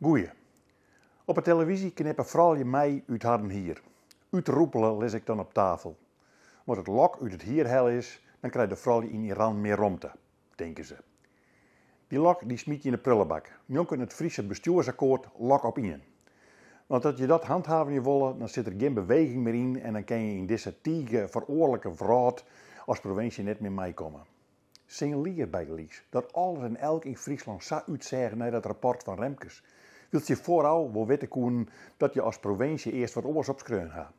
Goeie. Op de televisie knippen vooral je mij uit harden hier. Uitroepelen lees ik dan op tafel. Als het lok uit het hierhel is, dan krijgt de vrouw in Iran meer romte, denken ze. Die lok die smiet je in de prullenbak. Jonken het Friese bestuursakkoord lok op in. Want als je dat handhaven je willen, dan zit er geen beweging meer in en dan kan je in deze tige veroorlijke vraat als provincie net meer meekomen. Signaleer bij de lies dat alles en elk in Friesland zou uitzeggen naar dat rapport van Remkes. Wilt je vooral wel weten kunnen dat je als provincie eerst wat oors op schreeuwen gaat.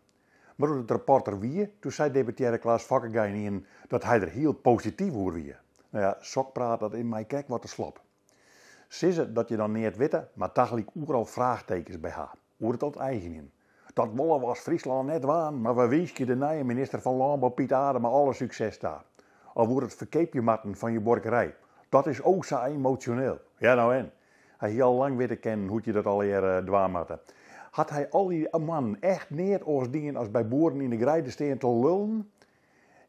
Maar door het rapport er wie, toen zei debattierer Klaas Vakkengein in dat hij er heel positief over wie. Nou ja, sok praat dat in mij kijk wat te slop. Sissen dat je dan niet weten, maar dagelijk overal vraagtekens bij haar. Hoe het tot eigen in. Dat wollen was Friesland net waan, maar we wensen de nieuwe minister van Landbouw Piet Adema alle succes daar. Al wordt het verkeepje matten van je borkerij. Dat is ook zo emotioneel. Ja nou en. Hij hier al lang weten kennen hoe je dat al hier dwaamatte. Had hij al die man echt neer als dingen als bij boeren in de grijde steen te lullen?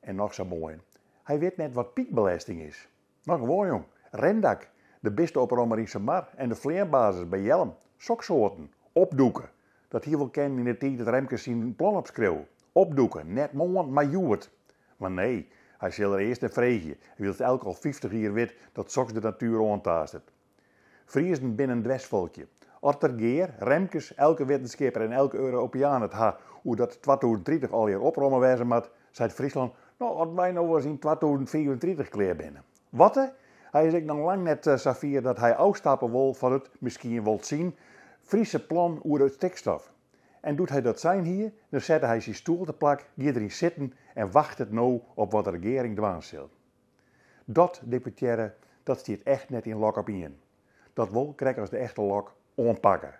En nog zo mooi. Hij weet net wat piekbelasting is. Nou gewoon jong. Rendak, de beste oprommer in Samar en de vleerbasis bij Jelm. Soksoorten. Opdoeken. Dat hier wel kennen in de tijd dat Remkes zijn plan opschreeuwen. Opdoeken. Net morgen, maar joert. Maar nee. Hij zal er eerst een vreegje. Hij wil elk al 50 jaar wit dat soks de natuur aantaast. Friesen binnen een dwesvolkje. Ottergeer, Remkes, elke wetenschapper en elke Europeaan het ha hoe dat 2030 al hier oprommen wezen moet, zei Friesland, nou, wat wij nou eens in 2024 klaar binnen. Wat? Hij is nog lang net Safir dat hij uitstappen wil van het, misschien wilt zien, Friese plan over het stikstof. En doet hij dat zijn hier, dan zet hij zijn stoel te plak, gaat erin zitten en wacht het nou op wat de regering dwaan zal. Dat, deputaire, dat stiert echt net in lok op in. Dat wil krijg als de echte lok onpakken.